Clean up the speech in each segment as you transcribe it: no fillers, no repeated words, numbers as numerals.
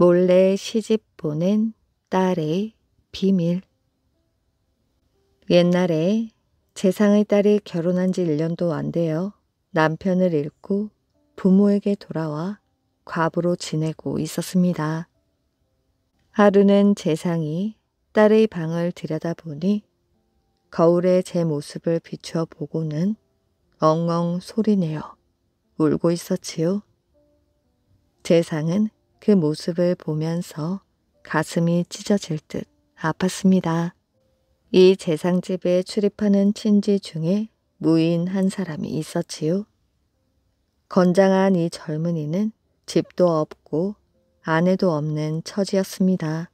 몰래 시집 보낸 딸의 비밀. 옛날에 재상의 딸이 결혼한 지 1년도 안 되어 남편을 잃고 부모에게 돌아와 과부로 지내고 있었습니다. 하루는 재상이 딸의 방을 들여다보니 거울에 제 모습을 비추어 보고는 엉엉 소리내어 울고 있었지요. 재상은 그 모습을 보면서 가슴이 찢어질 듯 아팠습니다. 이 재상집에 출입하는 친지 중에 무인 한 사람이 있었지요. 건장한 이 젊은이는 집도 없고 아내도 없는 처지였습니다.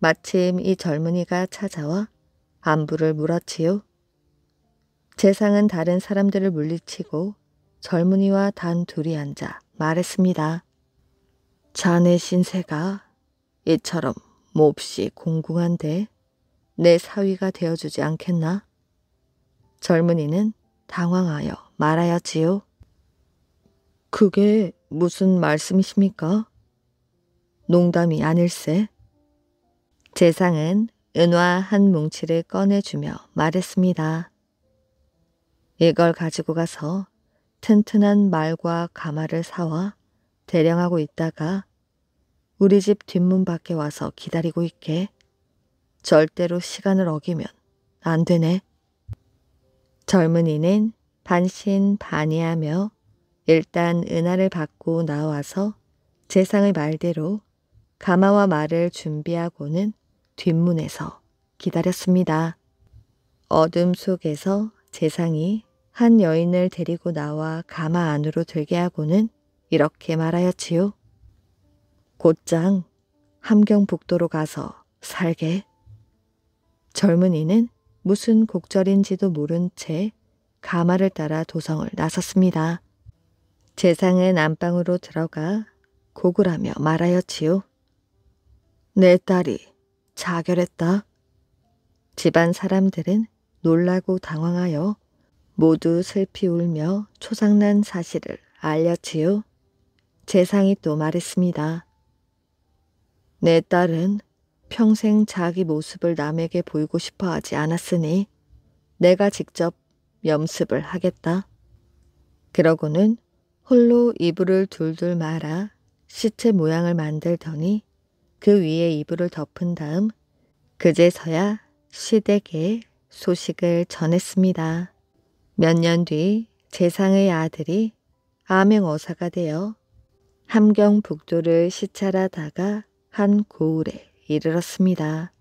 마침 이 젊은이가 찾아와 안부를 물었지요. 재상은 다른 사람들을 물리치고 젊은이와 단 둘이 앉아 말했습니다. 자네 신세가 이처럼 몹시 공공한데 내 사위가 되어주지 않겠나? 젊은이는 당황하여 말하였지요. 그게 무슨 말씀이십니까? 농담이 아닐세. 재상은 은화 한 뭉치를 꺼내주며 말했습니다. 이걸 가지고 가서 튼튼한 말과 가마를 사와 대령하고 있다가 우리 집 뒷문 밖에 와서 기다리고 있게. 절대로 시간을 어기면 안 되네. 젊은이는 반신반의하며 일단 은하를 받고 나와서 재상의 말대로 가마와 말을 준비하고는 뒷문에서 기다렸습니다. 어둠 속에서 재상이 한 여인을 데리고 나와 가마 안으로 들게 하고는 이렇게 말하였지요. 곧장 함경북도로 가서 살게. 젊은이는 무슨 곡절인지도 모른 채 가마를 따라 도성을 나섰습니다. 재상은 안방으로 들어가 곡을 하며 말하였지요. 내 딸이 자결했다. 집안 사람들은 놀라고 당황하여 모두 슬피 울며 초상난 사실을 알렸지요. 재상이 또 말했습니다. 내 딸은 평생 자기 모습을 남에게 보이고 싶어 하지 않았으니 내가 직접 염습을 하겠다. 그러고는 홀로 이불을 둘둘 말아 시체 모양을 만들더니 그 위에 이불을 덮은 다음 그제서야 시댁에 소식을 전했습니다. 몇 년 뒤 재상의 아들이 암행어사가 되어 함경북도를 시찰하다가 한 고을에 이르렀습니다.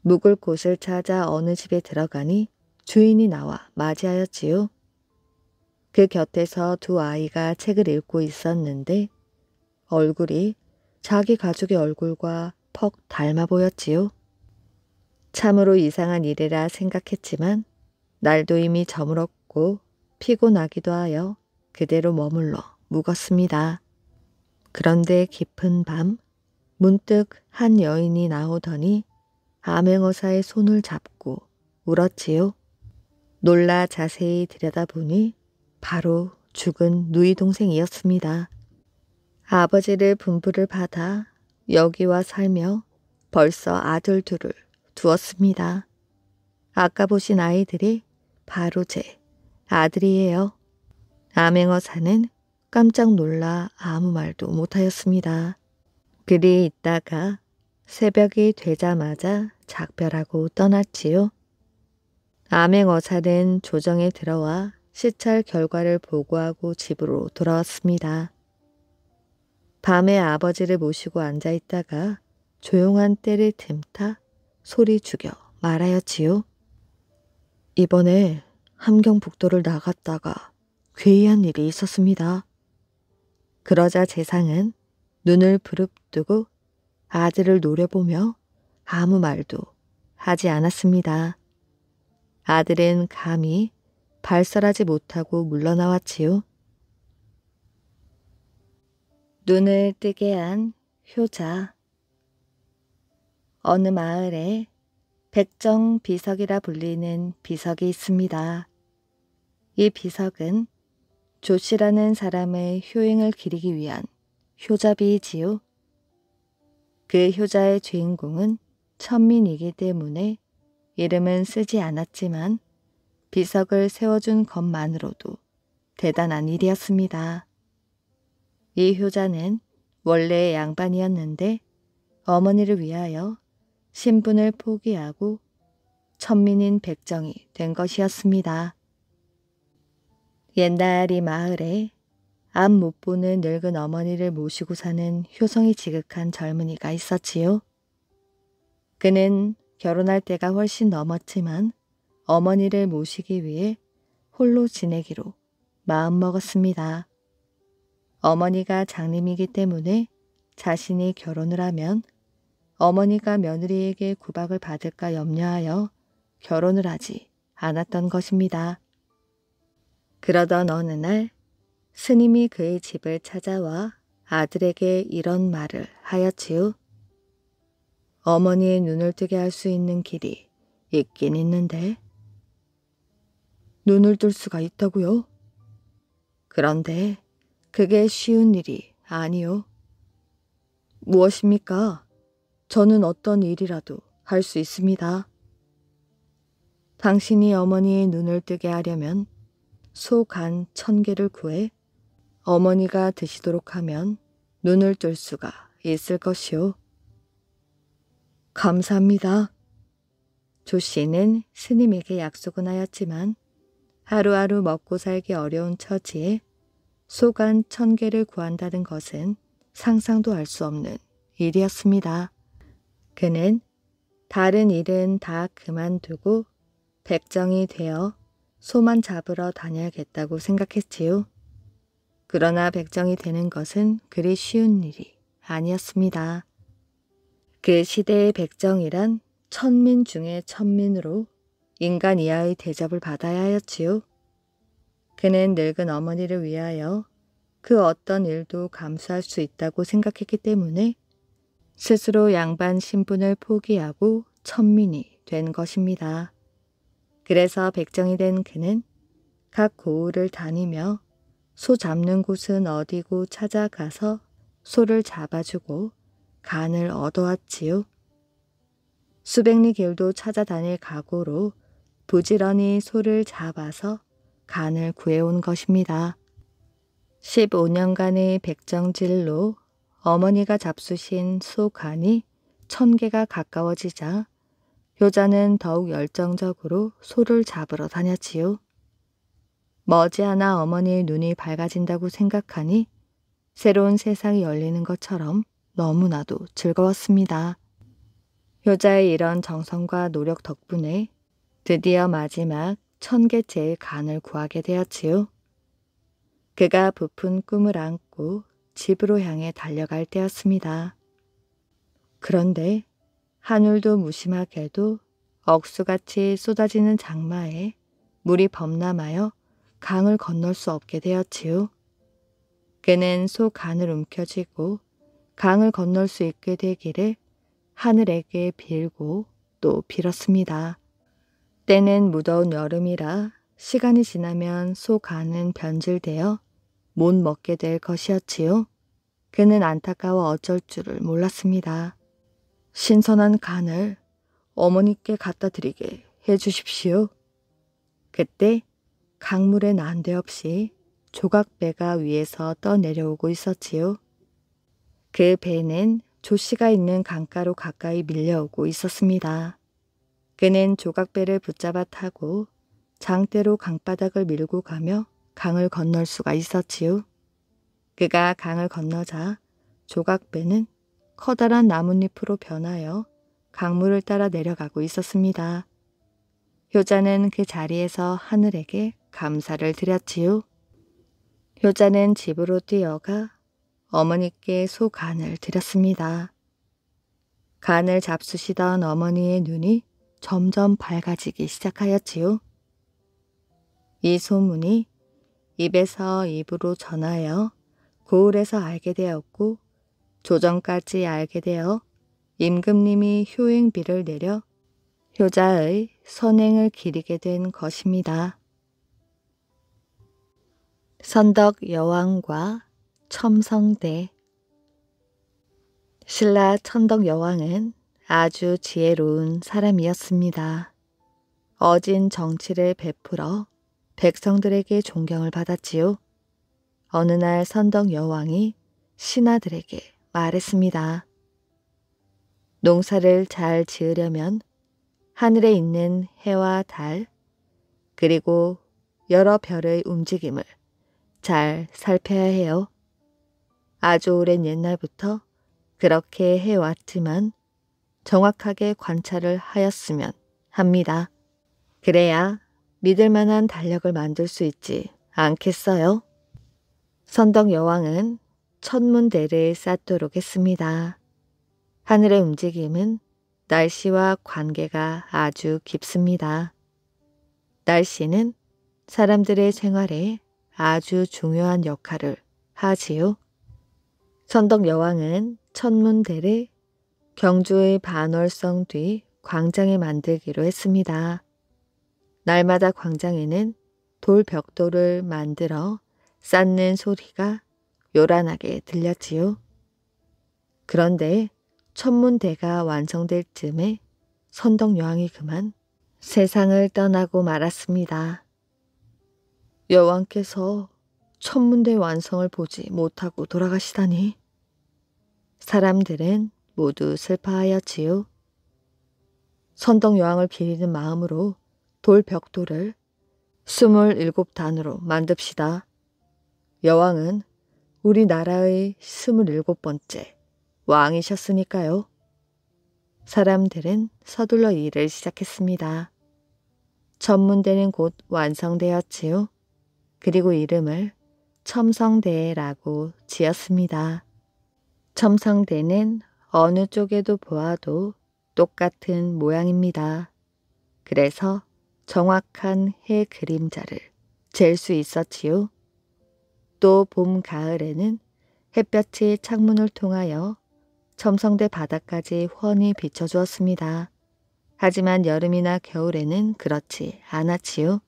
묵을 곳을 찾아 어느 집에 들어가니 주인이 나와 맞이하였지요. 그 곁에서 두 아이가 책을 읽고 있었는데 얼굴이 자기 가족의 얼굴과 퍽 닮아 보였지요. 참으로 이상한 일이라 생각했지만 날도 이미 저물었고 피곤하기도 하여 그대로 머물러 묵었습니다. 그런데 깊은 밤 문득 한 여인이 나오더니 암행어사의 손을 잡고 울었지요. 놀라 자세히 들여다보니 바로 죽은 누이 동생이었습니다. 아버지를 분부를 받아 여기와 살며 벌써 아들 둘을 두었습니다. 아까 보신 아이들이 바로 제 아들이에요. 암행어사는 깜짝 놀라 아무 말도 못하였습니다. 그리 있다가 새벽이 되자마자 작별하고 떠났지요. 암행어사는 조정에 들어와 시찰 결과를 보고하고 집으로 돌아왔습니다. 밤에 아버지를 모시고 앉아있다가 조용한 때를 틈타 소리 죽여 말하였지요. 이번에 함경북도를 나갔다가 괴이한 일이 있었습니다. 그러자 재상은 눈을 부릅뜨고 아들을 노려보며 아무 말도 하지 않았습니다. 아들은 감히 발설하지 못하고 물러나왔지요. 눈을 뜨게 한 효자. 어느 마을에 백정비석이라 불리는 비석이 있습니다. 이 비석은 조씨라는 사람의 효행을 기리기 위한 효자비이지요. 그 효자의 주인공은 천민이기 때문에 이름은 쓰지 않았지만 비석을 세워준 것만으로도 대단한 일이었습니다. 이 효자는 원래 양반이었는데 어머니를 위하여 신분을 포기하고 천민인 백정이 된 것이었습니다. 옛날 이 마을에 앞 못 보는 늙은 어머니를 모시고 사는 효성이 지극한 젊은이가 있었지요. 그는 결혼할 때가 훨씬 넘었지만 어머니를 모시기 위해 홀로 지내기로 마음먹었습니다. 어머니가 장님이기 때문에 자신이 결혼을 하면 어머니가 며느리에게 구박을 받을까 염려하여 결혼을 하지 않았던 것입니다. 그러던 어느 날 스님이 그의 집을 찾아와 아들에게 이런 말을 하였지요. 어머니의 눈을 뜨게 할 수 있는 길이 있긴 있는데. 눈을 뜰 수가 있다고요? 그런데 그게 쉬운 일이 아니요. 무엇입니까? 저는 어떤 일이라도 할 수 있습니다. 당신이 어머니의 눈을 뜨게 하려면 소 간 1000개를 구해 어머니가 드시도록 하면 눈을 뜰 수가 있을 것이요. 감사합니다. 조 씨는 스님에게 약속은 하였지만 하루하루 먹고 살기 어려운 처지에 소 간 1000개를 구한다는 것은 상상도 할 수 없는 일이었습니다. 그는 다른 일은 다 그만두고 백정이 되어 소만 잡으러 다녀야겠다고 생각했지요. 그러나 백정이 되는 것은 그리 쉬운 일이 아니었습니다. 그 시대의 백정이란 천민 중의 천민으로 인간 이하의 대접을 받아야 하였지요. 그는 늙은 어머니를 위하여 그 어떤 일도 감수할 수 있다고 생각했기 때문에 스스로 양반 신분을 포기하고 천민이 된 것입니다. 그래서 백정이 된 그는 각 고을을 다니며 소 잡는 곳은 어디고 찾아가서 소를 잡아주고 간을 얻어왔지요. 수백 리 길도 찾아다닐 각오로 부지런히 소를 잡아서 간을 구해온 것입니다. 15년간의 백정질로 어머니가 잡수신 소 간이 1000개가 가까워지자 효자는 더욱 열정적으로 소를 잡으러 다녔지요. 머지않아 어머니의 눈이 밝아진다고 생각하니 새로운 세상이 열리는 것처럼 너무나도 즐거웠습니다. 효자의 이런 정성과 노력 덕분에 드디어 마지막 1000개째의 간을 구하게 되었지요. 그가 부푼 꿈을 안고 집으로 향해 달려갈 때였습니다. 그런데 하늘도 무심하게도 억수같이 쏟아지는 장마에 물이 범람하여 강을 건널 수 없게 되었지요. 그는 소 간을 움켜쥐고 강을 건널 수 있게 되기를 하늘에게 빌고 또 빌었습니다. 때는 무더운 여름이라 시간이 지나면 소 간은 변질되어 못 먹게 될 것이었지요. 그는 안타까워 어쩔 줄을 몰랐습니다. 신선한 간을 어머니께 갖다 드리게 해주십시오. 그때 강물에 난데없이 조각배가 위에서 떠내려오고 있었지요. 그 배는 조씨가 있는 강가로 가까이 밀려오고 있었습니다. 그는 조각배를 붙잡아 타고 장대로 강바닥을 밀고 가며 강을 건널 수가 있었지요. 그가 강을 건너자 조각배는 커다란 나뭇잎으로 변하여 강물을 따라 내려가고 있었습니다. 효자는 그 자리에서 하늘에게 감사를 드렸지요. 효자는 집으로 뛰어가 어머니께 소 간을 드렸습니다. 간을 잡수시던 어머니의 눈이 점점 밝아지기 시작하였지요. 이 소문이 입에서 입으로 전하여 고을에서 알게 되었고 조정까지 알게 되어 임금님이 효행비를 내려 효자의 선행을 기리게 된 것입니다. 선덕 여왕과 첨성대. 신라 천덕 여왕은 아주 지혜로운 사람이었습니다. 어진 정치를 베풀어 백성들에게 존경을 받았지요. 어느 날 선덕 여왕이 신하들에게 말했습니다. 농사를 잘 지으려면 하늘에 있는 해와 달, 그리고 여러 별의 움직임을 잘 살펴야 해요. 아주 오랜 옛날부터 그렇게 해왔지만 정확하게 관찰을 하였으면 합니다. 그래야 믿을 만한 달력을 만들 수 있지 않겠어요? 선덕 여왕은 천문대를 쌓도록 했습니다. 하늘의 움직임은 날씨와 관계가 아주 깊습니다. 날씨는 사람들의 생활에 아주 중요한 역할을 하지요. 선덕 여왕은 천문대를 경주의 반월성 뒤 광장에 만들기로 했습니다. 날마다 광장에는 돌벽돌을 만들어 쌓는 소리가 요란하게 들렸지요. 그런데 천문대가 완성될 즈음에 선덕 여왕이 그만 세상을 떠나고 말았습니다. 여왕께서 천문대 완성을 보지 못하고 돌아가시다니. 사람들은 모두 슬퍼하였지요. 선덕 여왕을 기리는 마음으로 돌벽돌을 27단으로 만듭시다. 여왕은 우리나라의 27번째 왕이셨으니까요. 사람들은 서둘러 일을 시작했습니다. 천문대는 곧 완성되었지요. 그리고 이름을 첨성대라고 지었습니다. 첨성대는 어느 쪽에도 보아도 똑같은 모양입니다. 그래서 정확한 해 그림자를 잴 수 있었지요. 또 봄, 가을에는 햇볕이 창문을 통하여 첨성대 바닥까지 훤히 비춰주었습니다. 하지만 여름이나 겨울에는 그렇지 않았지요.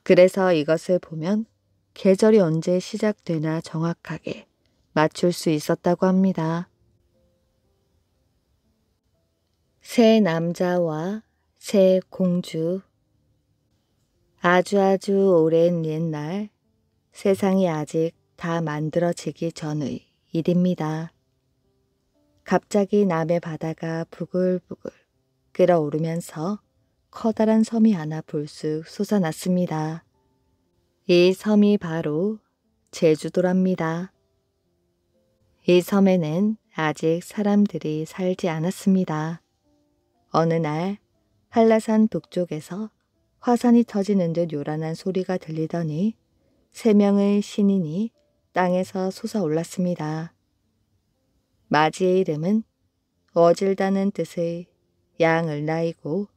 그래서 이것을 보면 계절이 언제 시작되나 정확하게 맞출 수 있었다고 합니다. 새 남자와 새 공주. 아주 오랜 옛날 세상이 아직 다 만들어지기 전의 일입니다. 갑자기 남해 바다가 부글부글 끓어오르면서 커다란 섬이 하나 불쑥 솟아났습니다. 이 섬이 바로 제주도랍니다. 이 섬에는 아직 사람들이 살지 않았습니다. 어느 날 한라산 북쪽에서 화산이 터지는 듯 요란한 소리가 들리더니 3명의 신인이 땅에서 솟아올랐습니다. 마지의 이름은 어질다는 뜻의 양을 나이고,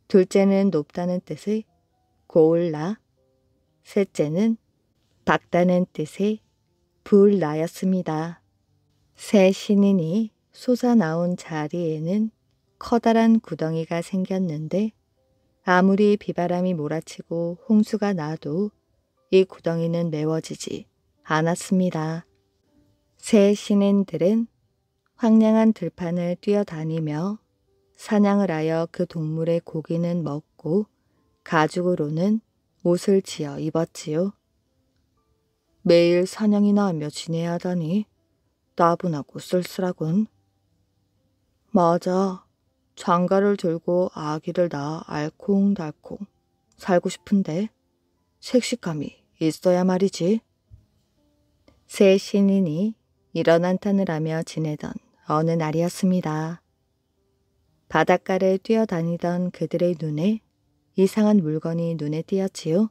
둘째는 높다는 뜻의 고을나, 셋째는 밝다는 뜻의 불나였습니다. 새 신인이 솟아나온 자리에는 커다란 구덩이가 생겼는데 아무리 비바람이 몰아치고 홍수가 나도 이 구덩이는 메워지지 않았습니다. 새 신인들은 황량한 들판을 뛰어다니며 사냥을 하여 그 동물의 고기는 먹고 가죽으로는 옷을 지어 입었지요. 매일 사냥이나 하며 지내야 하다니 따분하고 쓸쓸하군. 맞아. 장가를 들고 아기를 낳아 알콩달콩 살고 싶은데 색식감이 있어야 말이지. 새 신인이 이런 한탄을 하며 지내던 어느 날이었습니다. 바닷가를 뛰어다니던 그들의 눈에 이상한 물건이 눈에 띄었지요.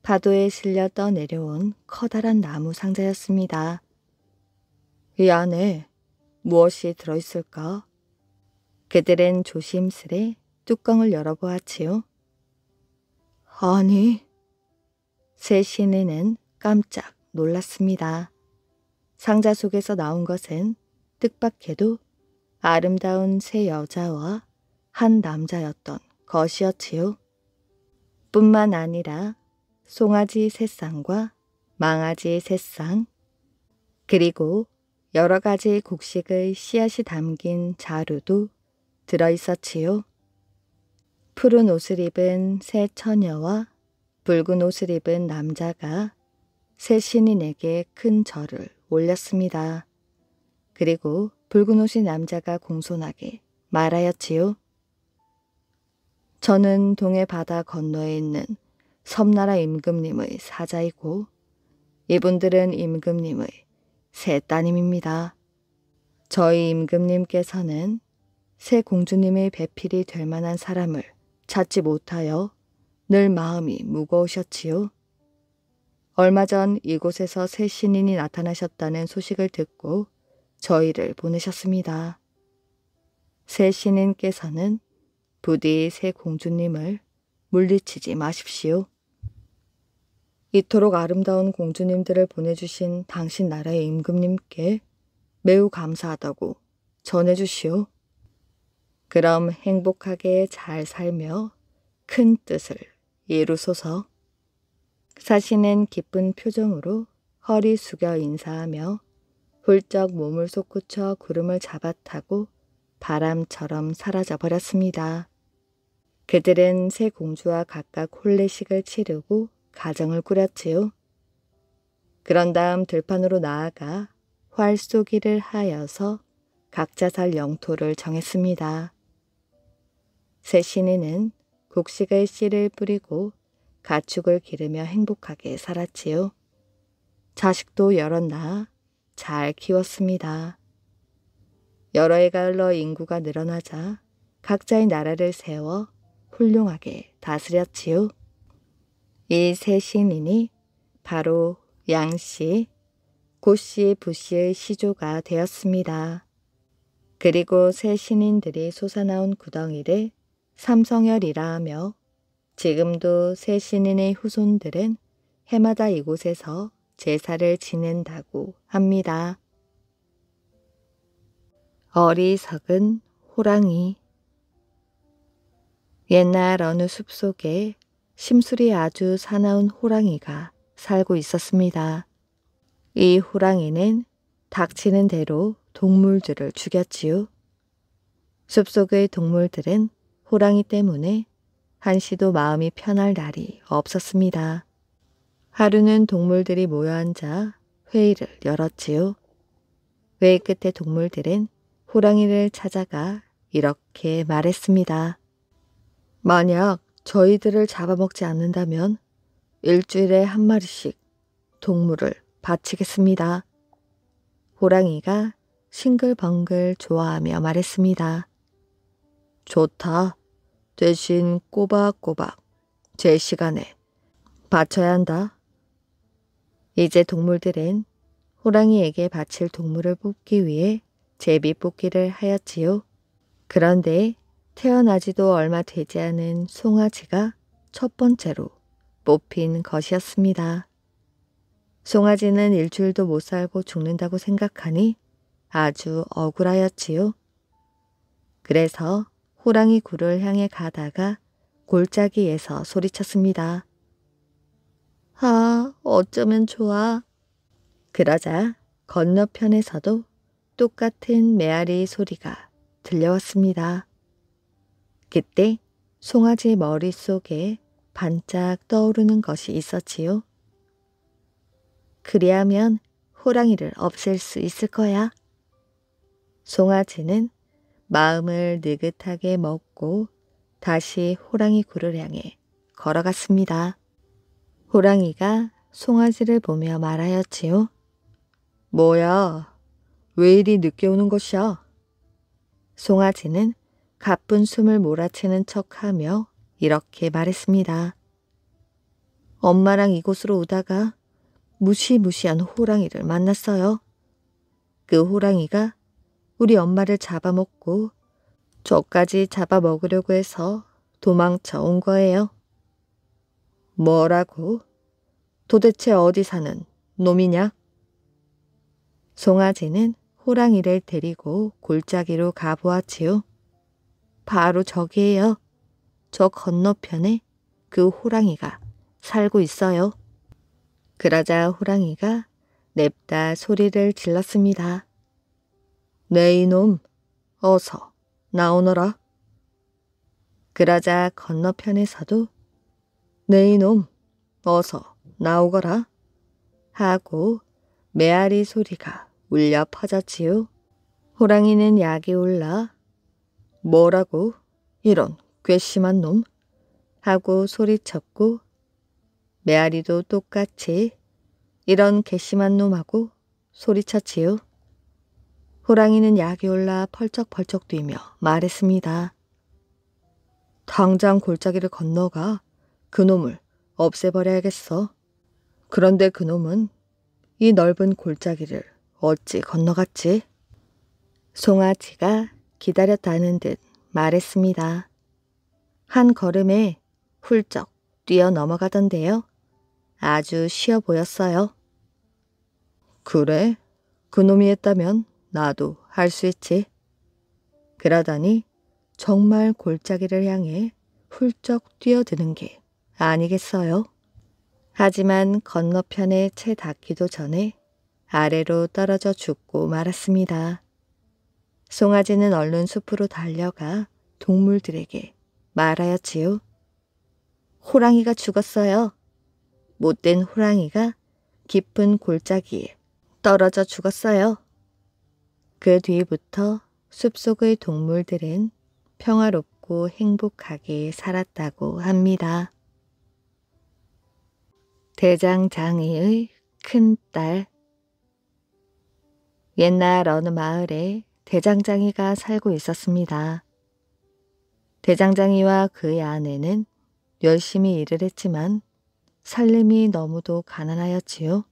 파도에 실려 떠내려온 커다란 나무 상자였습니다. 이 안에 무엇이 들어있을까? 그들은 조심스레 뚜껑을 열어보았지요. 아니, 새 신인은 깜짝 놀랐습니다. 상자 속에서 나온 것은 뜻밖에도 아름다운 세 여자와 한 남자였던 것이었지요. 뿐만 아니라 송아지 세 쌍과 망아지 세 쌍, 그리고 여러 가지 곡식의 씨앗이 담긴 자루도 들어있었지요. 푸른 옷을 입은 새 처녀와 붉은 옷을 입은 남자가 새 신인에게 큰 절을 올렸습니다. 그리고 붉은 옷의 남자가 공손하게 말하였지요. 저는 동해 바다 건너에 있는 섬나라 임금님의 사자이고 이분들은 임금님의 새 따님입니다. 저희 임금님께서는 새 공주님의 배필이 될 만한 사람을 찾지 못하여 늘 마음이 무거우셨지요. 얼마 전 이곳에서 새 신인이 나타나셨다는 소식을 듣고 저희를 보내셨습니다. 새 신인께서는 부디 새 공주님을 물리치지 마십시오. 이토록 아름다운 공주님들을 보내주신 당신 나라의 임금님께 매우 감사하다고 전해주시오. 그럼 행복하게 잘 살며 큰 뜻을 이루소서. 사신은 기쁜 표정으로 허리 숙여 인사하며 훌쩍 몸을 솟구쳐 구름을 잡아타고 바람처럼 사라져 버렸습니다. 그들은 새 공주와 각각 혼례식을 치르고 가정을 꾸렸지요. 그런 다음 들판으로 나아가 활 쏘기를 하여서 각자 살 영토를 정했습니다. 새 신인은 곡식의 씨를 뿌리고 가축을 기르며 행복하게 살았지요. 자식도 여럿 낳아 잘 키웠습니다. 여러 해가 흘러 인구가 늘어나자 각자의 나라를 세워 훌륭하게 다스렸지요. 이 세 신인이 바로 양씨, 고씨, 부씨의 시조가 되었습니다. 그리고 세 신인들이 솟아나온 구덩이를 삼성열이라 하며 지금도 세 신인의 후손들은 해마다 이곳에서 제사를 지낸다고 합니다. 어리석은 호랑이. 옛날 어느 숲속에 심술이 아주 사나운 호랑이가 살고 있었습니다. 이 호랑이는 닥치는 대로 동물들을 죽였지요. 숲속의 동물들은 호랑이 때문에 한시도 마음이 편할 날이 없었습니다. 하루는 동물들이 모여 앉아 회의를 열었지요. 회의 끝에 동물들은 호랑이를 찾아가 이렇게 말했습니다. 만약 저희들을 잡아먹지 않는다면 일주일에 한 마리씩 동물을 바치겠습니다. 호랑이가 싱글벙글 좋아하며 말했습니다. 좋다. 대신 꼬박꼬박 제 시간에 바쳐야 한다. 이제 동물들은 호랑이에게 바칠 동물을 뽑기 위해 제비 뽑기를 하였지요. 그런데 태어나지도 얼마 되지 않은 송아지가 첫 번째로 뽑힌 것이었습니다. 송아지는 일주일도 못 살고 죽는다고 생각하니 아주 억울하였지요. 그래서 호랑이 굴을 향해 가다가 골짜기에서 소리쳤습니다. 아, 어쩌면 좋아. 그러자 건너편에서도 똑같은 메아리 소리가 들려왔습니다. 그때 송아지 머릿속에 반짝 떠오르는 것이 있었지요. 그리하면 호랑이를 없앨 수 있을 거야. 송아지는 마음을 느긋하게 먹고 다시 호랑이 굴을 향해 걸어갔습니다. 호랑이가 송아지를 보며 말하였지요. 뭐야, 왜 이리 늦게 오는 것이야? 송아지는 가쁜 숨을 몰아치는 척하며 이렇게 말했습니다. 엄마랑 이곳으로 오다가 무시무시한 호랑이를 만났어요. 그 호랑이가 우리 엄마를 잡아먹고 저까지 잡아먹으려고 해서 도망쳐 온 거예요. 뭐라고? 도대체 어디 사는 놈이냐? 송아지는 호랑이를 데리고 골짜기로 가보았지요. 바로 저기에요. 저 건너편에 그 호랑이가 살고 있어요. 그러자 호랑이가 냅다 소리를 질렀습니다. 네 이놈, 어서 나오너라. 그러자 건너편에서도 네 이놈, 어서 나오거라 하고 메아리 소리가 울려 퍼졌지요. 호랑이는 약이 올라 뭐라고 이런 괘씸한 놈 하고 소리쳤고 메아리도 똑같이 이런 괘씸한 놈하고 소리쳤지요. 호랑이는 약이 올라 펄쩍펄쩍 뛰며 말했습니다. 당장 골짜기를 건너가 그놈을 없애버려야겠어. 그런데 그놈은 이 넓은 골짜기를 어찌 건너갔지? 송아지가 기다렸다는 듯 말했습니다. 한 걸음에 훌쩍 뛰어 넘어가던데요. 아주 쉬워 보였어요. 그래, 그놈이 했다면 나도 할 수 있지. 그러더니 정말 골짜기를 향해 훌쩍 뛰어드는 게 아니겠어요? 하지만 건너편에 채 닿기도 전에 아래로 떨어져 죽고 말았습니다. 송아지는 얼른 숲으로 달려가 동물들에게 말하였지요. 호랑이가 죽었어요. 못된 호랑이가 깊은 골짜기에 떨어져 죽었어요. 그 뒤부터 숲속의 동물들은 평화롭고 행복하게 살았다고 합니다. 대장장이의 큰딸. 옛날 어느 마을에 대장장이가 살고 있었습니다. 대장장이와 그의 아내는 열심히 일을 했지만 살림이 너무도 가난하였지요.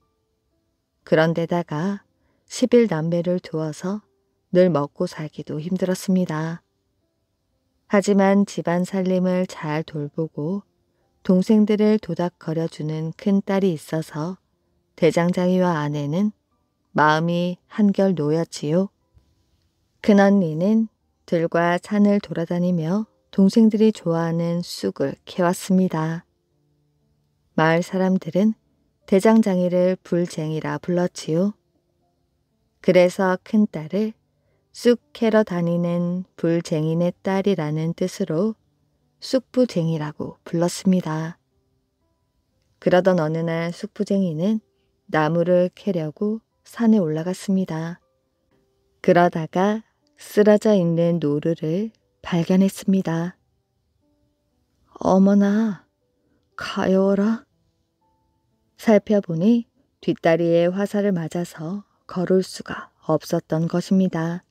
그런데다가 11남매를 두어서 늘 먹고 살기도 힘들었습니다. 하지만 집안 살림을 잘 돌보고 동생들을 도닥거려주는 큰딸이 있어서 대장장이와 아내는 마음이 한결 놓였지요. 큰언니는 들과 산을 돌아다니며 동생들이 좋아하는 쑥을 캐왔습니다. 마을 사람들은 대장장이를 불쟁이라 불렀지요. 그래서 큰딸을 쑥 캐러 다니는 불쟁이네 딸이라는 뜻으로 쑥부쟁이라고 불렀습니다. 그러던 어느 날 쑥부쟁이는 나무를 캐려고 산에 올라갔습니다. 그러다가 쓰러져 있는 노루를 발견했습니다. 어머나, 가여워라. 살펴보니 뒷다리에 화살을 맞아서 걸을 수가 없었던 것입니다.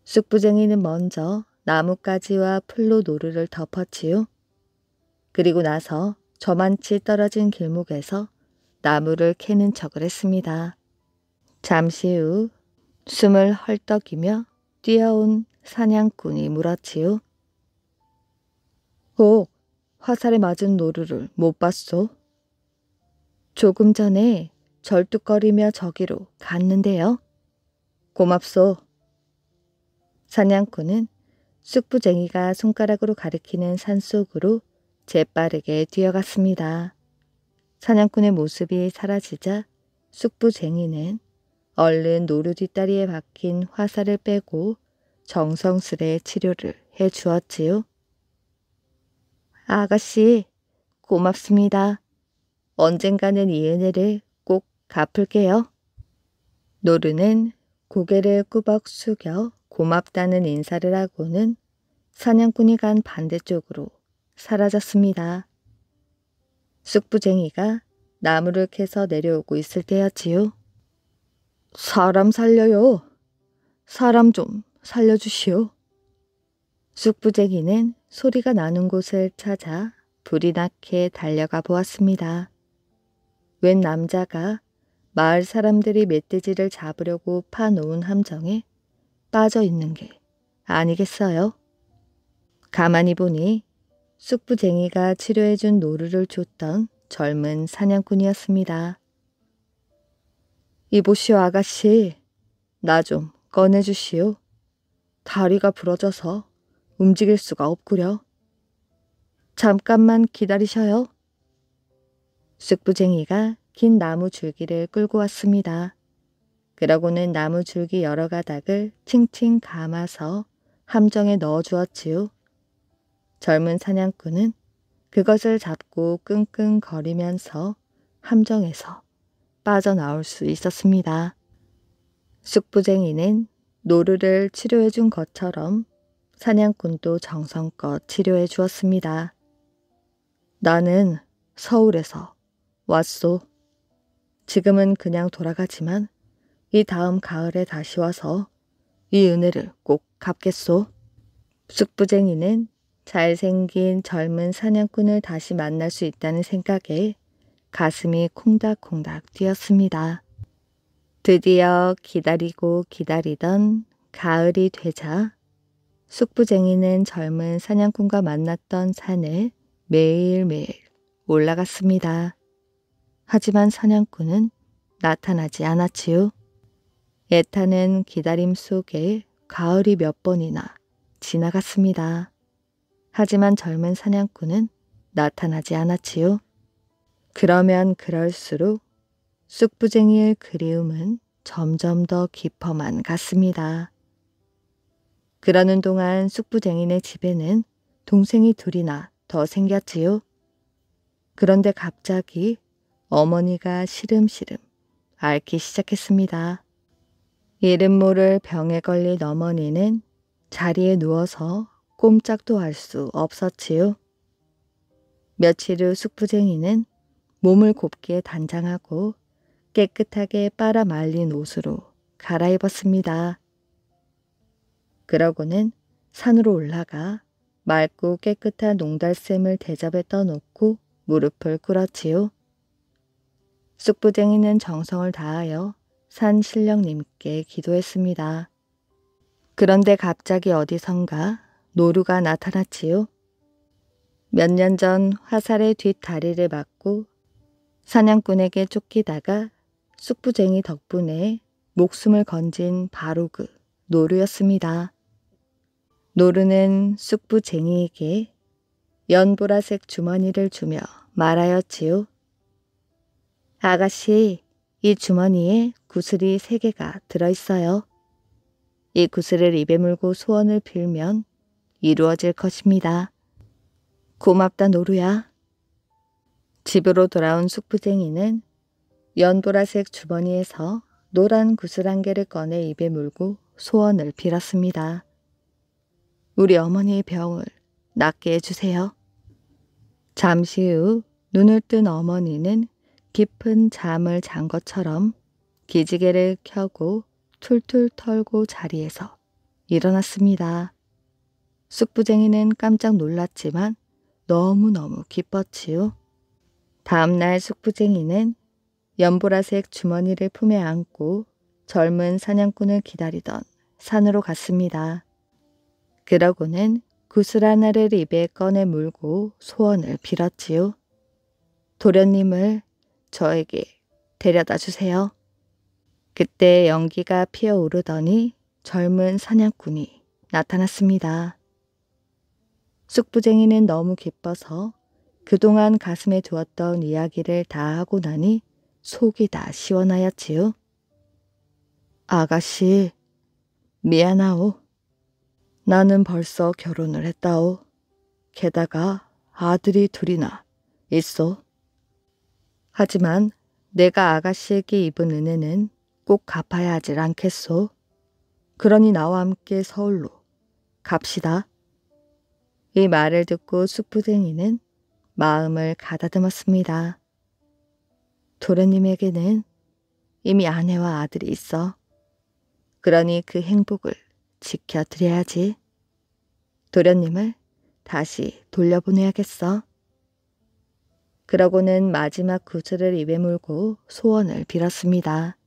쑥부쟁이는 먼저 나뭇가지와 풀로 노루를 덮었지요. 그리고 나서 저만치 떨어진 길목에서 나무를 캐는 척을 했습니다. 잠시 후 숨을 헐떡이며 뛰어온 사냥꾼이 물었지요. 혹 화살에 맞은 노루를 못 봤소? 조금 전에 절뚝거리며 저기로 갔는데요. 고맙소. 사냥꾼은 쑥부쟁이가 손가락으로 가리키는 산속으로 재빠르게 뛰어갔습니다. 사냥꾼의 모습이 사라지자 쑥부쟁이는 얼른 노루 뒷다리에 박힌 화살을 빼고 정성스레 치료를 해주었지요. 아가씨, 고맙습니다. 언젠가는 이 은혜를 꼭 갚을게요. 노루는 고개를 꾸벅 숙여 고맙다는 인사를 하고는 사냥꾼이 간 반대쪽으로 사라졌습니다. 쑥부쟁이가 나무를 캐서 내려오고 있을 때였지요. 사람 살려요. 사람 좀 살려주시오. 쑥부쟁이는 소리가 나는 곳을 찾아 불이 나게 달려가 보았습니다. 웬 남자가 마을 사람들이 멧돼지를 잡으려고 파놓은 함정에 빠져 있는 게 아니겠어요? 가만히 보니 쑥부쟁이가 치료해준 노루를 줬던 젊은 사냥꾼이었습니다. 이보시오 아가씨, 나 좀 꺼내주시오. 다리가 부러져서 움직일 수가 없구려. 잠깐만 기다리셔요. 쑥부쟁이가 긴 나무 줄기를 끌고 왔습니다. 그러고는 나무 줄기 여러 가닥을 칭칭 감아서 함정에 넣어 주었지요. 젊은 사냥꾼은 그것을 잡고 끙끙거리면서 함정에서 빠져나올 수 있었습니다. 쑥부쟁이는 노루를 치료해 준 것처럼 사냥꾼도 정성껏 치료해 주었습니다. 나는 서울에서 왔소. 지금은 그냥 돌아가지만 이 다음 가을에 다시 와서 이 은혜를 꼭 갚겠소. 쑥부쟁이는 잘생긴 젊은 사냥꾼을 다시 만날 수 있다는 생각에 가슴이 콩닥콩닥 뛰었습니다. 드디어 기다리고 기다리던 가을이 되자 쑥부쟁이는 젊은 사냥꾼과 만났던 산을 매일매일 올라갔습니다. 하지만 사냥꾼은 나타나지 않았지요. 애타는 기다림 속에 가을이 몇 번이나 지나갔습니다. 하지만 젊은 사냥꾼은 나타나지 않았지요. 그러면 그럴수록 쑥부쟁이의 그리움은 점점 더 깊어만 갔습니다. 그러는 동안 쑥부쟁이네 집에는 동생이 둘이나 더 생겼지요. 그런데 갑자기 어머니가 시름시름 앓기 시작했습니다. 이름 모를 병에 걸린 어머니는 자리에 누워서 꼼짝도 할 수 없었지요. 며칠 후 쑥부쟁이는 몸을 곱게 단장하고 깨끗하게 빨아 말린 옷으로 갈아입었습니다. 그러고는 산으로 올라가 맑고 깨끗한 농달샘을 대접에 떠놓고 무릎을 꿇었지요. 쑥부쟁이는 정성을 다하여 산 신령님께 기도했습니다. 그런데 갑자기 어디선가 노루가 나타났지요. 몇 년 전 화살의 뒷다리를 맞고 사냥꾼에게 쫓기다가 쑥부쟁이 덕분에 목숨을 건진 바로 그 노루였습니다. 노루는 쑥부쟁이에게 연보라색 주머니를 주며 말하였지요. 아가씨, 이 주머니에 구슬이 3개가 들어있어요. 이 구슬을 입에 물고 소원을 빌면 이루어질 것입니다. 고맙다 노루야. 집으로 돌아온 쑥부쟁이는 연보라색 주머니에서 노란 구슬 1개를 꺼내 입에 물고 소원을 빌었습니다. 우리 어머니의 병을 낫게 해주세요. 잠시 후 눈을 뜬 어머니는 깊은 잠을 잔 것처럼 기지개를 켜고 툴툴 털고 자리에서 일어났습니다. 쑥부쟁이는 깜짝 놀랐지만 너무너무 기뻤지요. 다음날 쑥부쟁이는 연보라색 주머니를 품에 안고 젊은 사냥꾼을 기다리던 산으로 갔습니다. 그러고는 구슬 하나를 입에 꺼내 물고 소원을 빌었지요. 도련님을 저에게 데려다 주세요. 그때 연기가 피어오르더니 젊은 사냥꾼이 나타났습니다. 쑥부쟁이는 너무 기뻐서 그동안 가슴에 두었던 이야기를 다 하고 나니 속이 다 시원하였지요. 아가씨, 미안하오. 나는 벌써 결혼을 했다오. 게다가 아들이 2이나 있어. 하지만 내가 아가씨에게 입은 은혜는 꼭 갚아야 하질 않겠소. 그러니 나와 함께 서울로 갑시다. 이 말을 듣고 쑥부쟁이는 마음을 가다듬었습니다. 도련님에게는 이미 아내와 아들이 있어. 그러니 그 행복을 지켜드려야지. 도련님을 다시 돌려보내야겠어. 그러고는 마지막 구슬을 입에 물고 소원을 빌었습니다.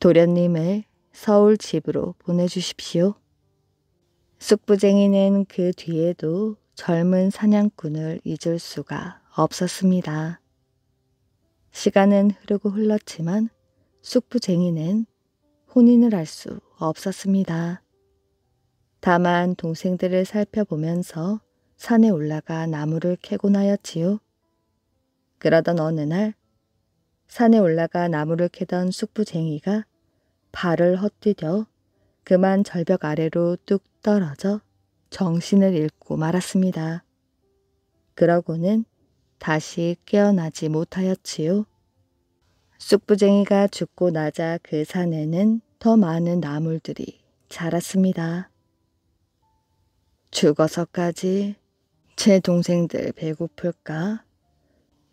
도련님을 서울 집으로 보내주십시오. 쑥부쟁이는 그 뒤에도 젊은 사냥꾼을 잊을 수가 없었습니다. 시간은 흐르고 흘렀지만 쑥부쟁이는 혼인을 할 수 없었습니다. 다만 동생들을 살펴보면서 산에 올라가 나무를 캐곤 하였지요. 그러던 어느 날 산에 올라가 나무를 캐던 쑥부쟁이가 발을 헛디뎌 그만 절벽 아래로 뚝 떨어져 정신을 잃고 말았습니다. 그러고는 다시 깨어나지 못하였지요. 쑥부쟁이가 죽고 나자 그 산에는 더 많은 나물들이 자랐습니다. 죽어서까지 제 동생들 배고플까?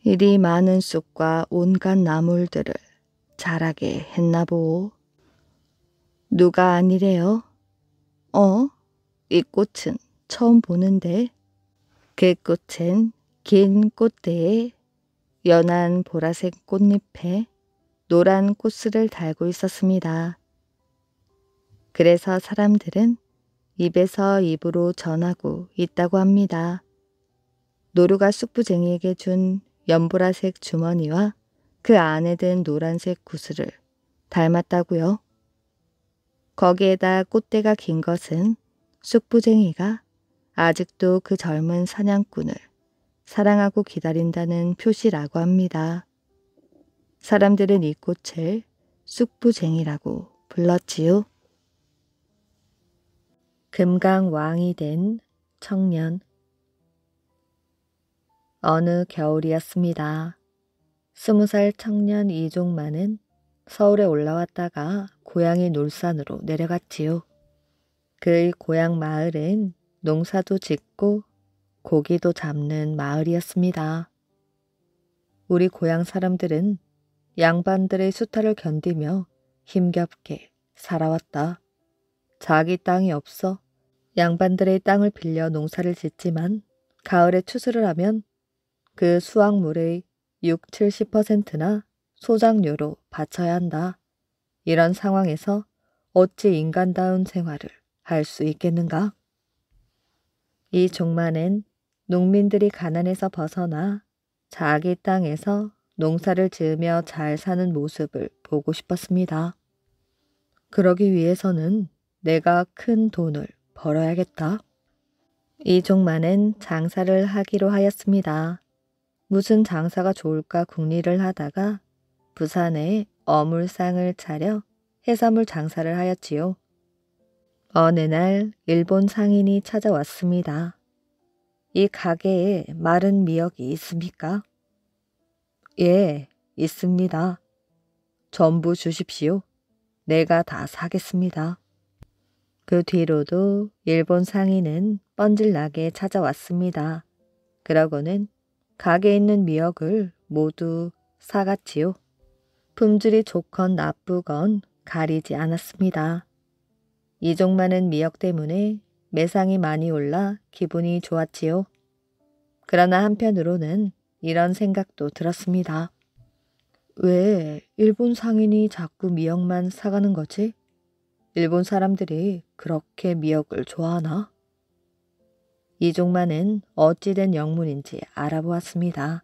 이리 많은 쑥과 온갖 나물들을 자라게 했나보. 누가 아니래요? 이 꽃은 처음 보는데. 그 꽃은 긴 꽃대에 연한 보라색 꽃잎에 노란 꽃술을 달고 있었습니다. 그래서 사람들은 입에서 입으로 전하고 있다고 합니다. 노루가 쑥부쟁이에게 준 연보라색 주머니와 그 안에 든 노란색 구슬을 닮았다고요. 거기에다 꽃대가 긴 것은 쑥부쟁이가 아직도 그 젊은 사냥꾼을 사랑하고 기다린다는 표시라고 합니다. 사람들은 이 꽃을 쑥부쟁이라고 불렀지요. 금강왕이 된 청년. 어느 겨울이었습니다. 20살 청년 이종만은 서울에 올라왔다가 고향의 놀산으로 내려갔지요. 그의 고향 마을은 농사도 짓고 고기도 잡는 마을이었습니다. 우리 고향 사람들은 양반들의 수탈을 견디며 힘겹게 살아왔다. 자기 땅이 없어 양반들의 땅을 빌려 농사를 짓지만 가을에 추수를 하면 그 수확물의 60~70%나 소작료로 바쳐야 한다. 이런 상황에서 어찌 인간다운 생활을 할 수 있겠는가? 이 종만은 농민들이 가난에서 벗어나 자기 땅에서 농사를 지으며 잘 사는 모습을 보고 싶었습니다. 그러기 위해서는 내가 큰 돈을 벌어야겠다. 이 종만은 장사를 하기로 하였습니다. 무슨 장사가 좋을까 궁리를 하다가 부산에 어물상을 차려 해산물 장사를 하였지요. 어느 날 일본 상인이 찾아왔습니다. 이 가게에 마른 미역이 있습니까? 예, 있습니다. 전부 주십시오. 내가 다 사겠습니다. 그 뒤로도 일본 상인은 뻔질나게 찾아왔습니다. 그러고는 가게에 있는 미역을 모두 사갔지요. 품질이 좋건 나쁘건 가리지 않았습니다. 이종만은 미역 때문에 매상이 많이 올라 기분이 좋았지요. 그러나 한편으로는 이런 생각도 들었습니다. 왜 일본 상인이 자꾸 미역만 사가는 거지? 일본 사람들이 그렇게 미역을 좋아하나? 이종만은 어찌된 영문인지 알아보았습니다.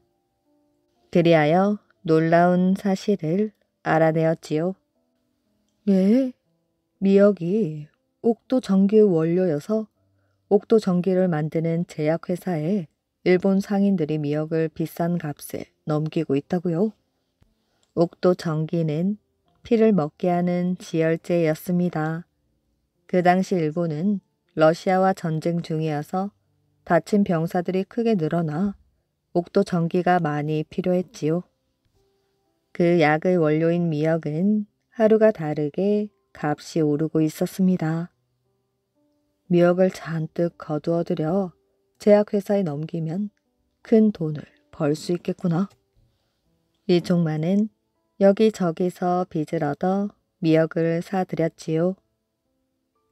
그리하여 놀라운 사실을 알아내었지요. 예, 미역이 옥도 전기의 원료여서 옥도 전기를 만드는 제약회사에 일본 상인들이 미역을 비싼 값에 넘기고 있다고요. 옥도 전기는 피를 먹게 하는 지혈제였습니다. 그 당시 일본은 러시아와 전쟁 중이어서 다친 병사들이 크게 늘어나 옥도 전기가 많이 필요했지요. 그 약의 원료인 미역은 하루가 다르게 값이 오르고 있었습니다. 미역을 잔뜩 거두어들여 제약회사에 넘기면 큰 돈을 벌 수 있겠구나. 이종만은 여기저기서 빚을 얻어 미역을 사들였지요.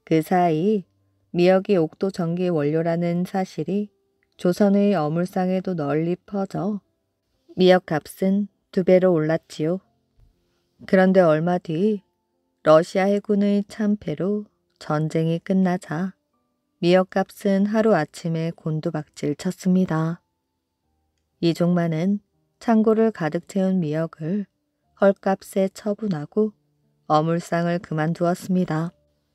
그 사이 미역이 옥도 전기 원료라는 사실이 조선의 어물상에도 널리 퍼져 미역 값은 2배로 올랐지요. 그런데 얼마 뒤 러시아 해군의 참패로 전쟁이 끝나자 미역값은 하루아침에 곤두박질 쳤습니다. 이종만은 창고를 가득 채운 미역을 헐값에 처분하고 어물상을 그만두었습니다.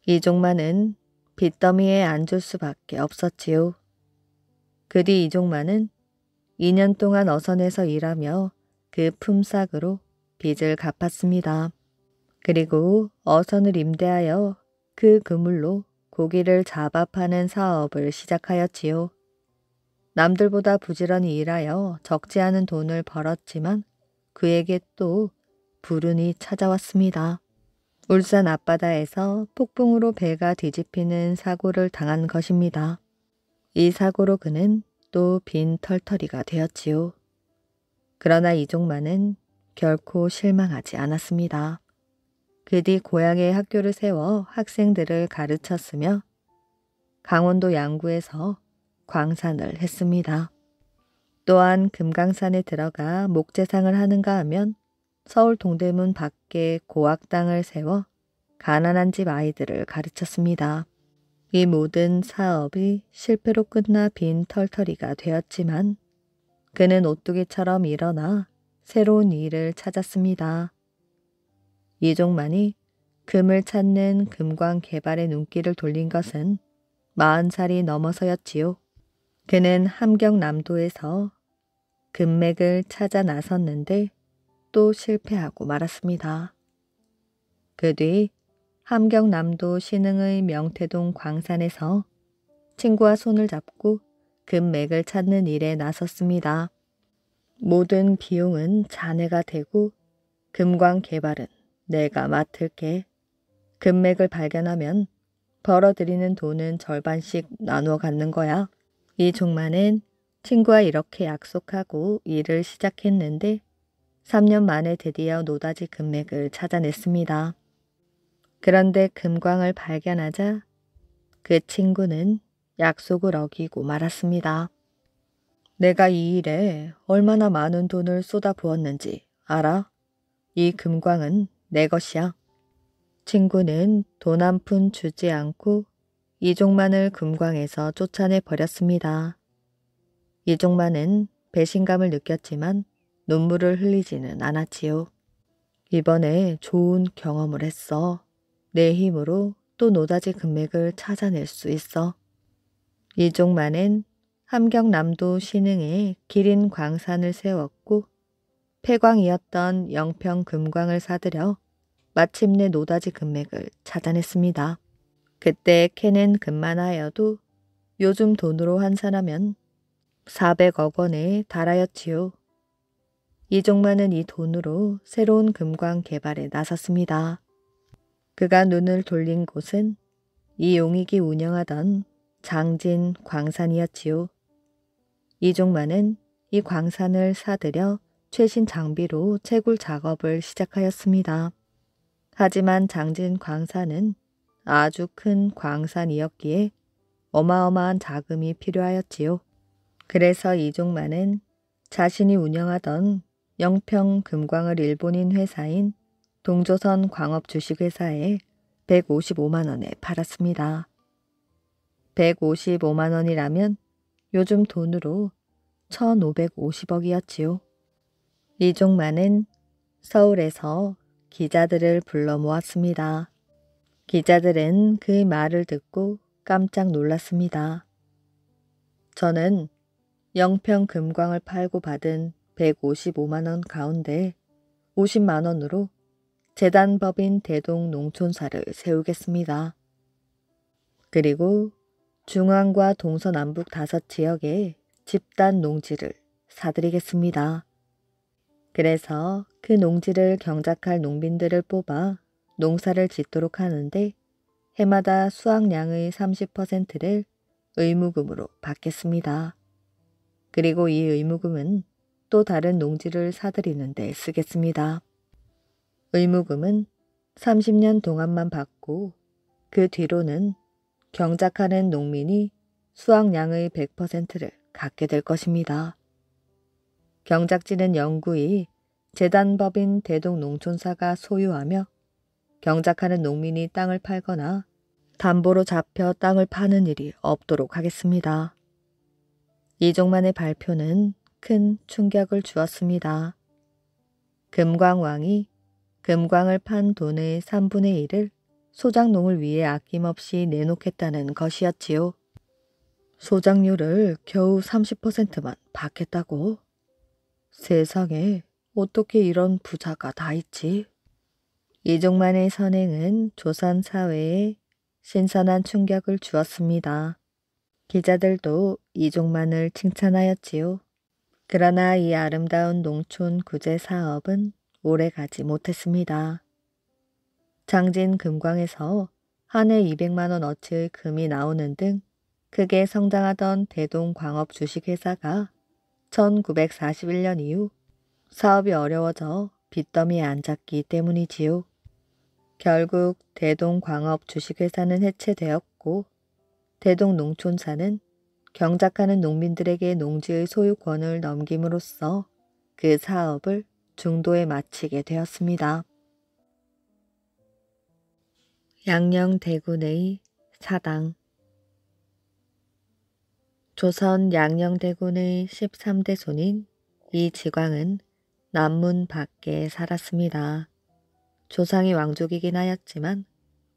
이종만은 빚더미에 앉을 수밖에 없었지요. 그 뒤 이종만은 2년 동안 어선에서 일하며 그 품삯으로 빚을 갚았습니다. 그리고 어선을 임대하여 그 그물로 고기를 잡아 파는 사업을 시작하였지요. 남들보다 부지런히 일하여 적지 않은 돈을 벌었지만 그에게 또 불운이 찾아왔습니다. 울산 앞바다에서 폭풍으로 배가 뒤집히는 사고를 당한 것입니다. 이 사고로 그는 또 빈털터리가 되었지요. 그러나 이종만은 결코 실망하지 않았습니다. 그 뒤 고향에 학교를 세워 학생들을 가르쳤으며 강원도 양구에서 광산을 했습니다. 또한 금강산에 들어가 목재상을 하는가 하면 서울 동대문 밖에 고학당을 세워 가난한 집 아이들을 가르쳤습니다. 이 모든 사업이 실패로 끝나 빈털터리가 되었지만 그는 오뚜기처럼 일어나 새로운 일을 찾았습니다. 이종만이 금을 찾는 금광 개발에 눈길을 돌린 것은 40살이 넘어서였지요. 그는 함경남도에서 금맥을 찾아 나섰는데 또 실패하고 말았습니다. 그 뒤 함경남도 신흥의 명태동 광산에서 친구와 손을 잡고 금맥을 찾는 일에 나섰습니다. 모든 비용은 자네가 대고 금광 개발은 내가 맡을게. 금맥을 발견하면 벌어들이는 돈은 절반씩 나누어 갖는 거야. 이종만은 친구와 이렇게 약속하고 일을 시작했는데 3년 만에 드디어 노다지 금맥을 찾아냈습니다. 그런데 금광을 발견하자 그 친구는 약속을 어기고 말았습니다. 내가 이 일에 얼마나 많은 돈을 쏟아부었는지 알아? 이 금광은 내 것이야. 친구는 돈 한 푼 주지 않고 이종만을 금광에서 쫓아내 버렸습니다. 이종만은 배신감을 느꼈지만 눈물을 흘리지는 않았지요. 이번에 좋은 경험을 했어. 내 힘으로 또 노다지 금맥을 찾아낼 수 있어. 이종만은 함경남도 신흥에 기린 광산을 세웠고 폐광이었던 영평 금광을 사들여 마침내 노다지 금맥을 찾아냈습니다. 그때 캐낸 금만 하여도 요즘 돈으로 환산하면 400억 원에 달하였지요. 이종만은 이 돈으로 새로운 금광 개발에 나섰습니다. 그가 눈을 돌린 곳은 이용익이 운영하던 장진 광산이었지요. 이종만은 이 광산을 사들여 최신 장비로 채굴 작업을 시작하였습니다. 하지만 장진 광산은 아주 큰 광산이었기에 어마어마한 자금이 필요하였지요. 그래서 이종만은 자신이 운영하던 영평 금광을 일본인 회사인 동조선 광업 주식회사에 155만 원에 팔았습니다. 155만 원이라면 요즘 돈으로 1550억이었지요. 이종만은 서울에서 기자들을 불러 모았습니다. 기자들은 그의 말을 듣고 깜짝 놀랐습니다. 저는 영평 금광을 팔고 받은 155만 원 가운데 50만 원으로 재단법인 대동농촌사를 세우겠습니다. 그리고 중앙과 동서남북 5지역에 집단 농지를 사들이겠습니다. 그래서 그 농지를 경작할 농민들을 뽑아 농사를 짓도록 하는데 해마다 수확량의 30%를 의무금으로 받겠습니다. 그리고 이 의무금은 또 다른 농지를 사들이는 데 쓰겠습니다. 의무금은 30년 동안만 받고 그 뒤로는 경작하는 농민이 수확량의 100%를 갖게 될 것입니다. 경작지는 영구히 재단법인 대동농촌사가 소유하며 경작하는 농민이 땅을 팔거나 담보로 잡혀 땅을 파는 일이 없도록 하겠습니다. 이종만의 발표는 큰 충격을 주었습니다. 금광왕이 금광을 판 돈의 3분의 1을 소작농을 위해 아낌없이 내놓겠다는 것이었지요. 소작료를 겨우 30%만 받겠다고? 세상에 어떻게 이런 부자가 다 있지? 이종만의 선행은 조선 사회에 신선한 충격을 주었습니다. 기자들도 이종만을 칭찬하였지요. 그러나 이 아름다운 농촌 구제 사업은 오래가지 못했습니다. 장진 금광에서 한 해 200만 원어치의 금이 나오는 등 크게 성장하던 대동광업 주식회사가 1941년 이후 사업이 어려워져 빚더미에 앉았기 때문이지요. 결국 대동광업 주식회사는 해체되었고 대동농촌사는 경작하는 농민들에게 농지의 소유권을 넘김으로써 그 사업을 중도에 마치게 되었습니다. 양녕대군의 사당. 조선 양녕대군의 13대 손인 이지광은 남문 밖에 살았습니다. 조상이 왕족이긴 하였지만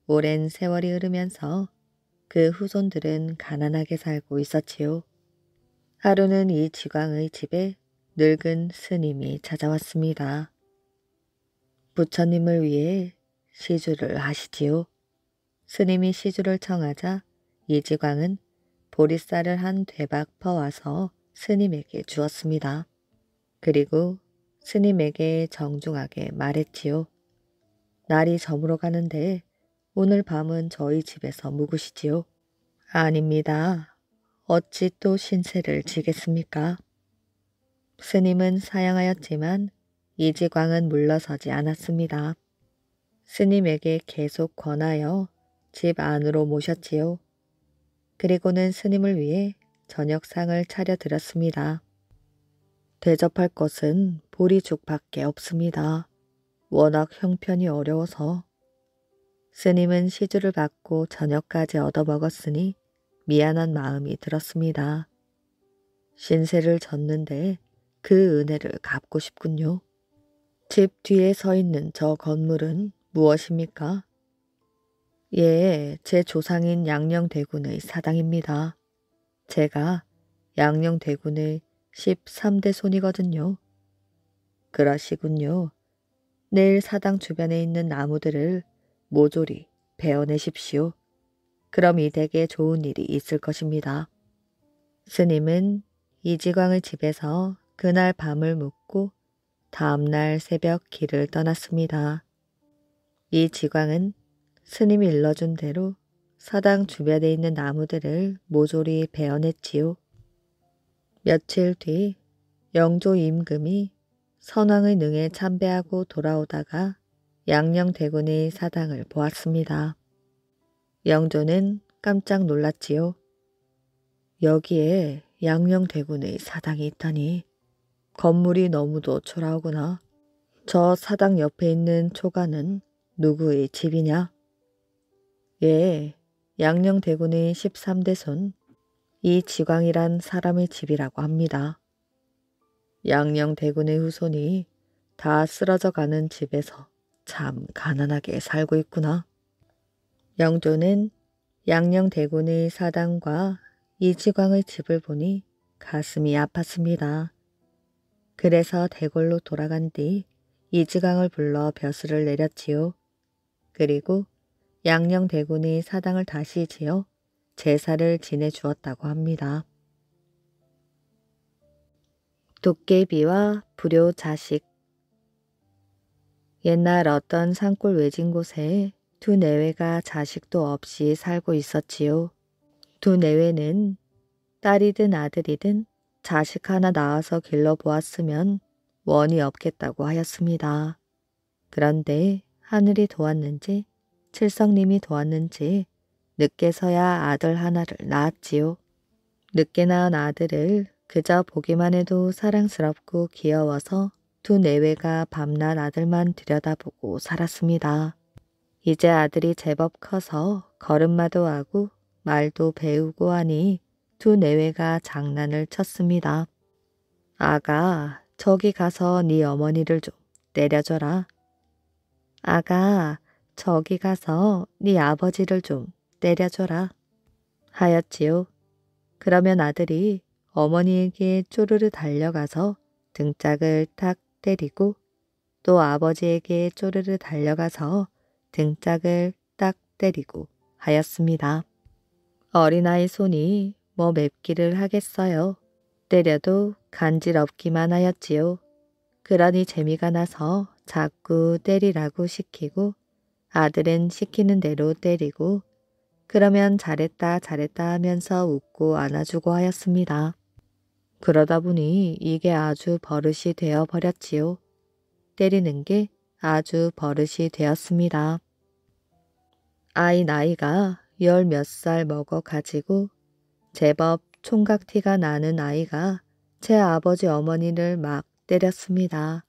오랜 세월이 흐르면서 그 후손들은 가난하게 살고 있었지요. 하루는 이지광의 집에 늙은 스님이 찾아왔습니다. 부처님을 위해 시주를 하시지요. 스님이 시주를 청하자 이지광은 보리쌀을 한 되박 퍼와서 스님에게 주었습니다. 그리고 스님에게 정중하게 말했지요. 날이 저물어 가는데 오늘 밤은 저희 집에서 묵으시지요. 아닙니다. 어찌 또 신세를 지겠습니까? 스님은 사양하였지만 이지광은 물러서지 않았습니다. 스님에게 계속 권하여 집 안으로 모셨지요. 그리고는 스님을 위해 저녁상을 차려드렸습니다. 대접할 것은 보리죽밖에 없습니다. 워낙 형편이 어려워서. 스님은 시주를 받고 저녁까지 얻어먹었으니 미안한 마음이 들었습니다. 신세를 졌는데 그 은혜를 갚고 싶군요. 집 뒤에 서 있는 저 건물은 무엇입니까? 예, 제 조상인 양녕대군의 사당입니다. 제가 양녕대군의 13대 손이거든요. 그러시군요. 내일 사당 주변에 있는 나무들을 모조리 베어내십시오. 그럼 이 댁에 좋은 일이 있을 것입니다. 스님은 이지광의 집에서 그날 밤을 묵고 다음날 새벽 길을 떠났습니다. 이지광은 스님이 일러준 대로 사당 주변에 있는 나무들을 모조리 베어냈지요. 며칠 뒤 영조 임금이 선왕의 능에 참배하고 돌아오다가 양녕대군의 사당을 보았습니다. 영조는 깜짝 놀랐지요. 여기에 양녕대군의 사당이 있다니 건물이 너무도 초라하구나. 저 사당 옆에 있는 초가는 누구의 집이냐? 예, 양녕대군의 13대 손 이지광이란 사람의 집이라고 합니다. 양녕대군의 후손이 다 쓰러져 가는 집에서 참 가난하게 살고 있구나. 영조는 양녕대군의 사당과 이지광의 집을 보니 가슴이 아팠습니다. 그래서 대궐로 돌아간 뒤 이지광을 불러 벼슬을 내렸지요. 그리고 양녕대군의 사당을 다시 지어 제사를 지내주었다고 합니다. 도깨비와 불효 자식. 옛날 어떤 산골 외진 곳에 두 내외가 자식도 없이 살고 있었지요. 두 내외는 딸이든 아들이든 자식 하나 낳아서 길러보았으면 원이 없겠다고 하였습니다. 그런데 하늘이 도왔는지 칠성님이 도왔는지 늦게서야 아들 하나를 낳았지요. 늦게 낳은 아들을 그저 보기만 해도 사랑스럽고 귀여워서 두 내외가 밤낮 아들만 들여다보고 살았습니다. 이제 아들이 제법 커서 걸음마도 하고 말도 배우고 하니 두 내외가 장난을 쳤습니다. 아가, 저기 가서 네 어머니를 좀 때려줘라. 아가, 저기 가서 네 아버지를 좀 때려줘라. 하였지요. 그러면 아들이 어머니에게 쪼르르 달려가서 등짝을 탁 때리고 또 아버지에게 쪼르르 달려가서 등짝을 딱 때리고 하였습니다. 어린아이 손이 뭐 맵기를 하겠어요. 때려도 간지럽기만 하였지요. 그러니 재미가 나서 자꾸 때리라고 시키고 아들은 시키는 대로 때리고 그러면 잘했다 잘했다 하면서 웃고 안아주고 하였습니다. 그러다 보니 이게 아주 버릇이 되어 버렸지요. 때리는 게 아주 버릇이 되었습니다. 아이 나이가 10몇 살 먹어 가지고 제법 총각티가 나는 아이가 제 아버지 어머니를 막 때렸습니다.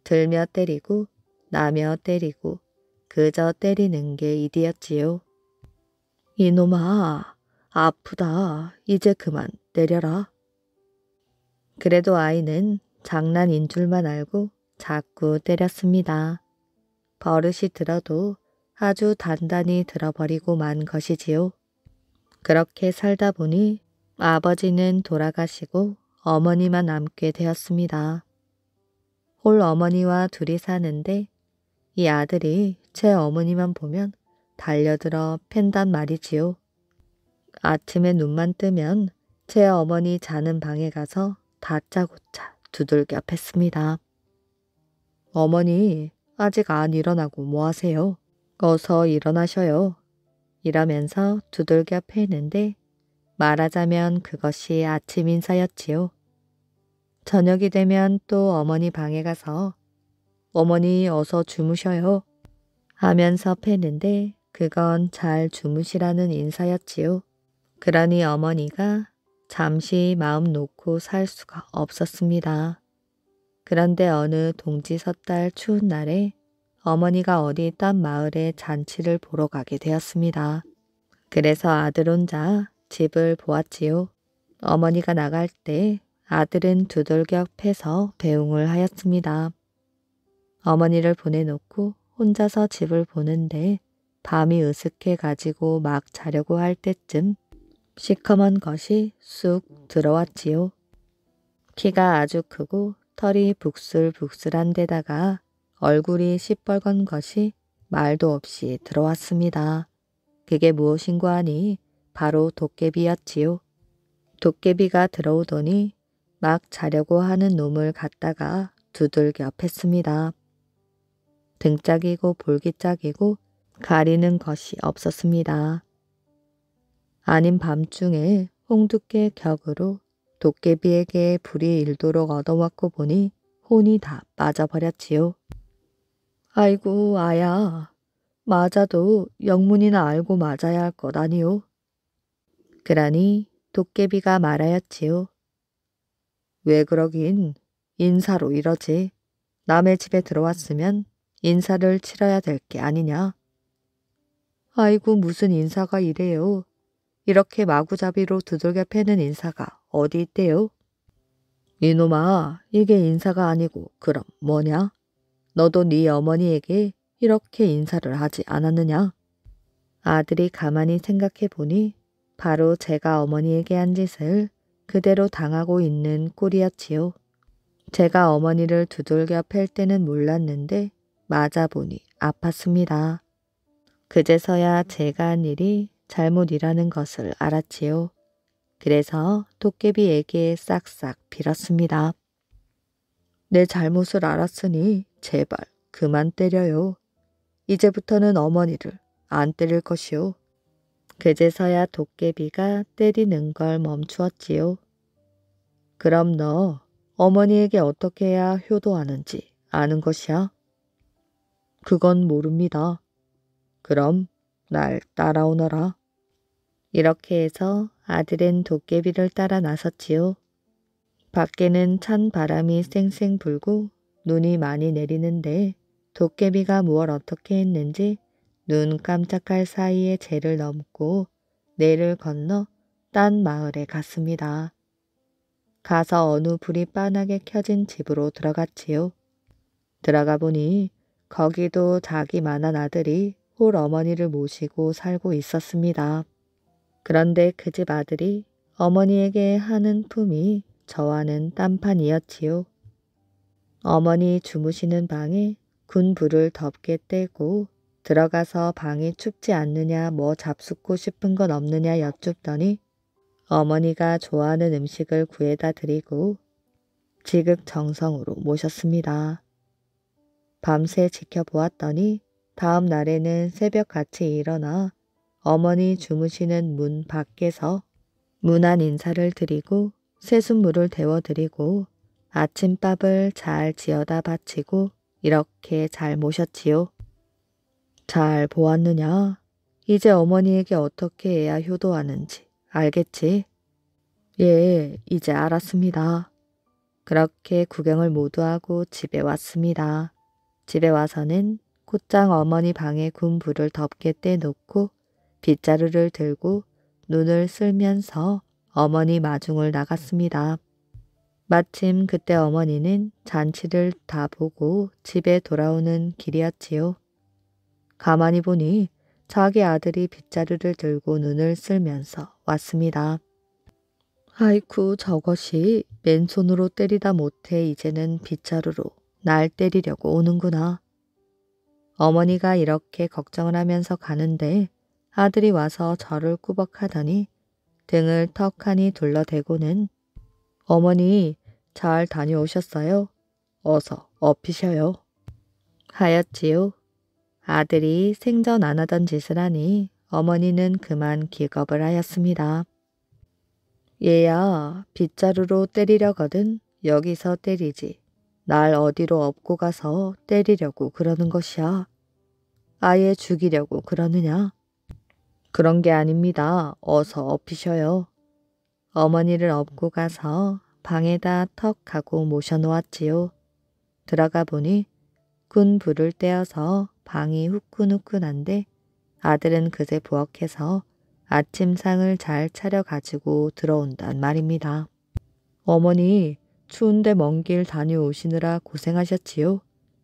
들며 때리고 나며 때리고 그저 때리는 게 일이었지요. 이놈아, 아프다. 이제 그만 때려라. 그래도 아이는 장난인 줄만 알고 자꾸 때렸습니다. 버릇이 들어도 아주 단단히 들어버리고 만 것이지요. 그렇게 살다 보니 아버지는 돌아가시고 어머니만 남게 되었습니다. 홀 어머니와 둘이 사는데 이 아들이 제 어머니만 보면 달려들어 팬단 말이지요. 아침에 눈만 뜨면 제 어머니 자는 방에 가서 다짜고짜 두들겨 팼습니다. 어머니, 아직 안 일어나고 뭐 하세요? 어서 일어나셔요. 이러면서 두들겨 패는데 말하자면 그것이 아침 인사였지요. 저녁이 되면 또 어머니 방에 가서 어머니 어서 주무셔요 하면서 패는데 그건 잘 주무시라는 인사였지요. 그러니 어머니가 잠시 마음 놓고 살 수가 없었습니다. 그런데 어느 동지 섣달 추운 날에 어머니가 어디 딴 마을에 잔치를 보러 가게 되었습니다. 그래서 아들 혼자 집을 보았지요. 어머니가 나갈 때 아들은 두들겨 패서 배웅을 하였습니다. 어머니를 보내놓고 혼자서 집을 보는데 밤이 으슥해 가지고 막 자려고 할 때쯤 시커먼 것이 쑥 들어왔지요. 키가 아주 크고 털이 북슬북슬한 데다가 얼굴이 시뻘건 것이 말도 없이 들어왔습니다. 그게 무엇인고 하니 바로 도깨비였지요. 도깨비가 들어오더니 막 자려고 하는 놈을 갖다가 두들겨 팼습니다. 등짝이고 볼기짝이고 가리는 것이 없었습니다. 아닌 밤중에 홍두깨 격으로 도깨비에게 불이 일도록 얻어맞고 보니 혼이 다 빠져버렸지요. 아이고 아야, 맞아도 영문이나 알고 맞아야 할 것 아니오. 그러니 도깨비가 말하였지요. 왜 그러긴 인사로 이러지. 남의 집에 들어왔으면 인사를 치러야 될 게 아니냐. 아이고 무슨 인사가 이래요. 이렇게 마구잡이로 두들겨 패는 인사가 어디 있대요? 이놈아, 이게 인사가 아니고 그럼 뭐냐? 너도 네 어머니에게 이렇게 인사를 하지 않았느냐? 아들이 가만히 생각해 보니 바로 제가 어머니에게 한 짓을 그대로 당하고 있는 꼴이었지요. 제가 어머니를 두들겨 팰 때는 몰랐는데 맞아보니 아팠습니다. 그제서야 제가 한 일이 잘못이라는 것을 알았지요. 그래서 도깨비에게 싹싹 빌었습니다. 내 잘못을 알았으니 제발 그만 때려요. 이제부터는 어머니를 안 때릴 것이요. 그제서야 도깨비가 때리는 걸 멈추었지요. 그럼 너 어머니에게 어떻게 해야 효도하는지 아는 것이야? 그건 모릅니다. 그럼 날 따라오너라. 이렇게 해서 아들은 도깨비를 따라 나섰지요. 밖에는 찬 바람이 쌩쌩 불고 눈이 많이 내리는데 도깨비가 무얼 어떻게 했는지 눈 깜짝할 사이에 제를 넘고 내를 건너 딴 마을에 갔습니다. 가서 어느 불이 빤하게 켜진 집으로 들어갔지요. 들어가 보니 거기도 자기만한 아들이 홀 어머니를 모시고 살고 있었습니다. 그런데 그 집 아들이 어머니에게 하는 품이 저와는 딴판이었지요. 어머니 주무시는 방에 군불을 덮게 떼고 들어가서 방이 춥지 않느냐 뭐 잡숫고 싶은 건 없느냐 여쭙더니 어머니가 좋아하는 음식을 구해다 드리고 지극정성으로 모셨습니다. 밤새 지켜보았더니 다음 날에는 새벽같이 일어나 어머니 주무시는 문 밖에서 문안 인사를 드리고 새순물을 데워드리고 아침밥을 잘 지어다 바치고 이렇게 잘 모셨지요. 잘 보았느냐? 이제 어머니에게 어떻게 해야 효도하는지 알겠지? 예, 이제 알았습니다. 그렇게 구경을 모두 하고 집에 왔습니다. 집에 와서는 곧장 어머니 방에 군 불을 덮게 떼놓고 빗자루를 들고 눈을 쓸면서 어머니 마중을 나갔습니다. 마침 그때 어머니는 잔치를 다 보고 집에 돌아오는 길이었지요. 가만히 보니 자기 아들이 빗자루를 들고 눈을 쓸면서 왔습니다. 아이쿠 저것이 맨손으로 때리다 못해 이제는 빗자루로 날 때리려고 오는구나. 어머니가 이렇게 걱정을 하면서 가는데 아들이 와서 저를 꾸벅하더니 등을 턱하니 둘러대고는 어머니 잘 다녀오셨어요? 어서 업히셔요. 하였지요. 아들이 생전 안 하던 짓을 하니 어머니는 그만 기겁을 하였습니다. 얘야 빗자루로 때리려거든 여기서 때리지. 날 어디로 업고 가서 때리려고 그러는 것이야. 아예 죽이려고 그러느냐? 그런 게 아닙니다. 어서 업히셔요. 어머니를 업고 가서 방에다 턱 하고 모셔놓았지요. 들어가 보니 군 불을 떼어서 방이 후끈후끈한데 아들은 그새 부엌에서 아침상을 잘 차려가지고 들어온단 말입니다. 어머니 추운데 먼 길 다녀오시느라 고생하셨지요.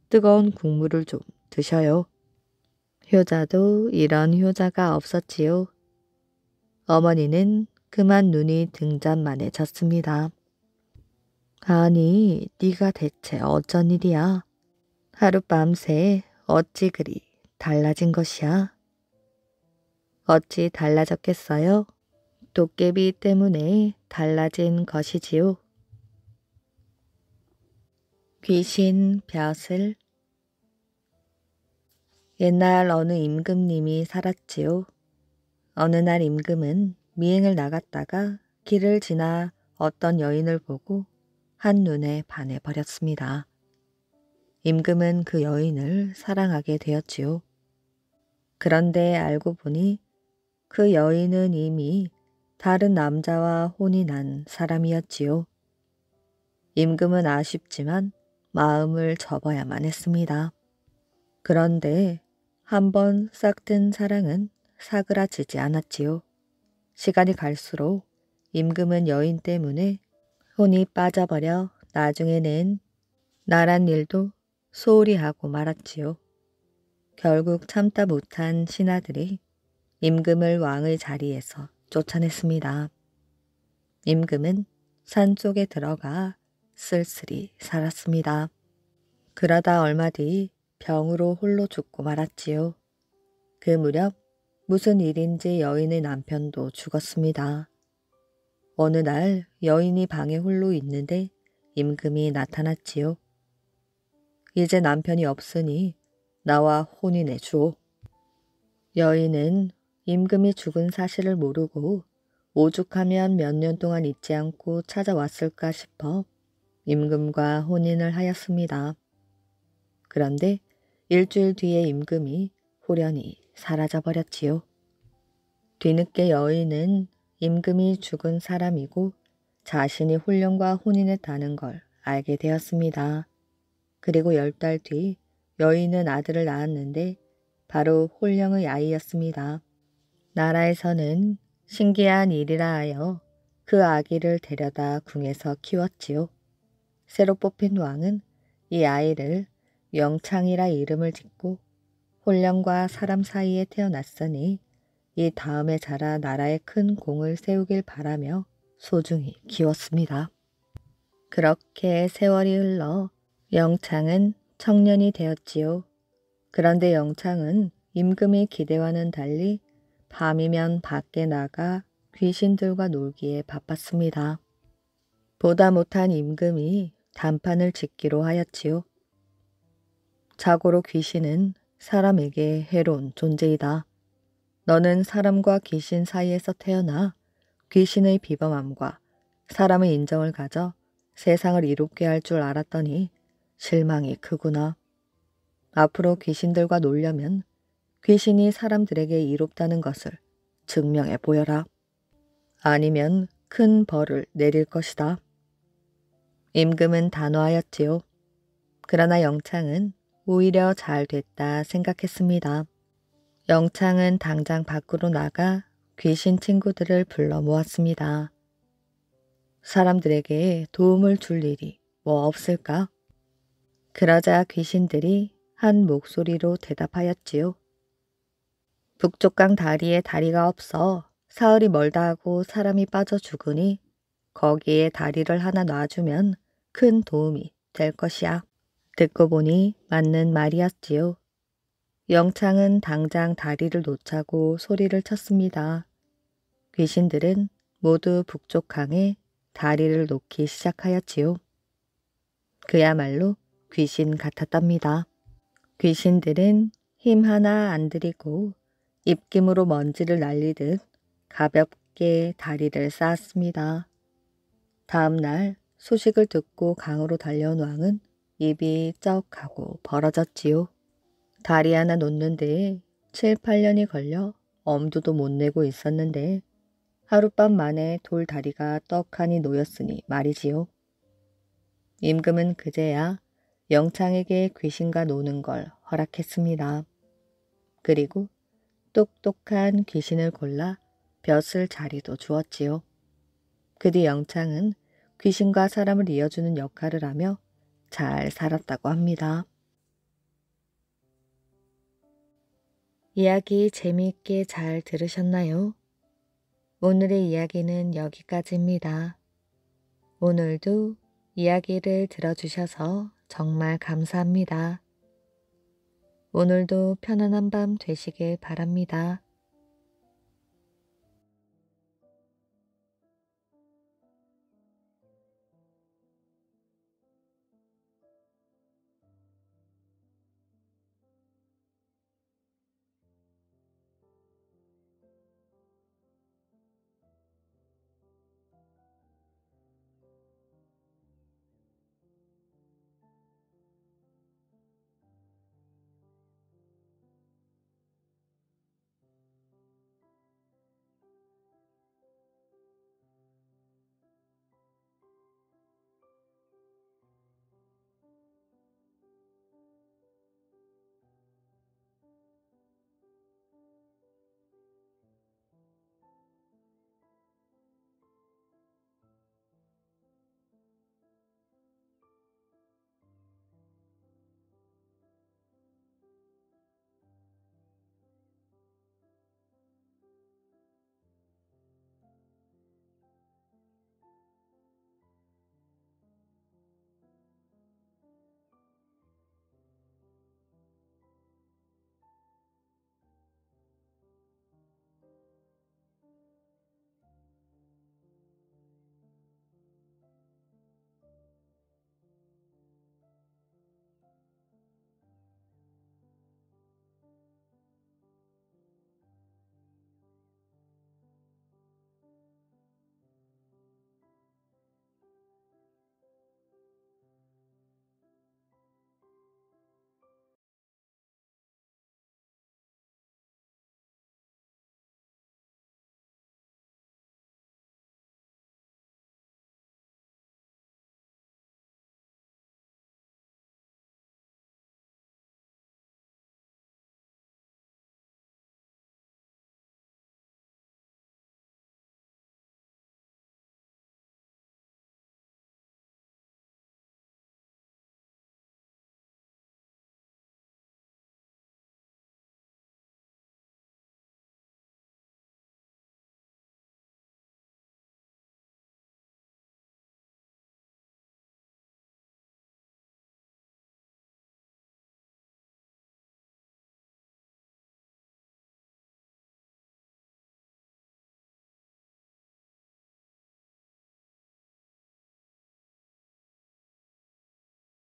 뜨거운 국물을 좀 드셔요. 효자도 이런 효자가 없었지요. 어머니는 그만 눈이 등잔만에 졌습니다. 아니 네가 대체 어쩐 일이야. 하룻밤새 어찌 그리 달라진 것이야. 어찌 달라졌겠어요? 도깨비 때문에 달라진 것이지요. 귀신 벼슬. 옛날 어느 임금님이 살았지요. 어느 날 임금은 미행을 나갔다가 길을 지나 어떤 여인을 보고 한눈에 반해버렸습니다. 임금은 그 여인을 사랑하게 되었지요. 그런데 알고 보니 그 여인은 이미 다른 남자와 혼이 난 사람이었지요. 임금은 아쉽지만 마음을 접어야만 했습니다. 그런데 한번 싹튼 사랑은 사그라지지 않았지요. 시간이 갈수록 임금은 여인 때문에 혼이 빠져버려 나중에는 나란 일도 소홀히 하고 말았지요. 결국 참다 못한 신하들이 임금을 왕의 자리에서 쫓아냈습니다. 임금은 산속에 들어가 쓸쓸히 살았습니다. 그러다 얼마 뒤 병으로 홀로 죽고 말았지요. 그 무렵 무슨 일인지 여인의 남편도 죽었습니다. 어느 날 여인이 방에 홀로 있는데 임금이 나타났지요. 이제 남편이 없으니 나와 혼인해 주오. 여인은 임금이 죽은 사실을 모르고 오죽하면 몇 년 동안 잊지 않고 찾아왔을까 싶어 임금과 혼인을 하였습니다. 그런데 일주일 뒤에 임금이 호련히 사라져버렸지요. 뒤늦게 여인은 임금이 죽은 사람이고 자신이 혼련과 혼인했다는 걸 알게 되었습니다. 그리고 10달 뒤 여인은 아들을 낳았는데 바로 혼령의 아이였습니다. 나라에서는 신기한 일이라 하여 그 아기를 데려다 궁에서 키웠지요. 새로 뽑힌 왕은 이 아이를 영창이라 이름을 짓고 혼령과 사람 사이에 태어났으니 이 다음에 자라 나라에 큰 공을 세우길 바라며 소중히 키웠습니다. 그렇게 세월이 흘러 영창은 청년이 되었지요. 그런데 영창은 임금의 기대와는 달리 밤이면 밖에 나가 귀신들과 놀기에 바빴습니다. 보다 못한 임금이 단판을 짓기로 하였지요. 자고로 귀신은 사람에게 해로운 존재이다. 너는 사람과 귀신 사이에서 태어나 귀신의 비범함과 사람의 인정을 가져 세상을 이롭게 할 줄 알았더니 실망이 크구나. 앞으로 귀신들과 놀려면 귀신이 사람들에게 이롭다는 것을 증명해 보여라. 아니면 큰 벌을 내릴 것이다. 임금은 단호하였지요. 그러나 영창은 오히려 잘 됐다 생각했습니다. 영창은 당장 밖으로 나가 귀신 친구들을 불러 모았습니다. 사람들에게 도움을 줄 일이 뭐 없을까? 그러자 귀신들이 한 목소리로 대답하였지요. 북쪽강 다리에 다리가 없어 사흘이 멀다 하고 사람이 빠져 죽으니 거기에 다리를 하나 놔주면 큰 도움이 될 것이야. 듣고 보니 맞는 말이었지요. 영창은 당장 다리를 놓자고 소리를 쳤습니다. 귀신들은 모두 북쪽 강에 다리를 놓기 시작하였지요. 그야말로 귀신 같았답니다. 귀신들은 힘 하나 안 들이고 입김으로 먼지를 날리듯 가볍게 다리를 쌓았습니다. 다음 날 소식을 듣고 강으로 달려온 왕은 입이 쩍하고 벌어졌지요. 다리 하나 놓는 데에 7, 8년이 걸려 엄두도 못 내고 있었는데 하룻밤 만에 돌다리가 떡하니 놓였으니 말이지요. 임금은 그제야 영창에게 귀신과 노는 걸 허락했습니다. 그리고 똑똑한 귀신을 골라 벼슬 자리도 주었지요. 그 뒤 영창은 귀신과 사람을 이어주는 역할을 하며 잘 살았다고 합니다. 이야기 재미있게 잘 들으셨나요? 오늘의 이야기는 여기까지입니다. 오늘도 이야기를 들어주셔서 정말 감사합니다. 오늘도 편안한 밤 되시길 바랍니다.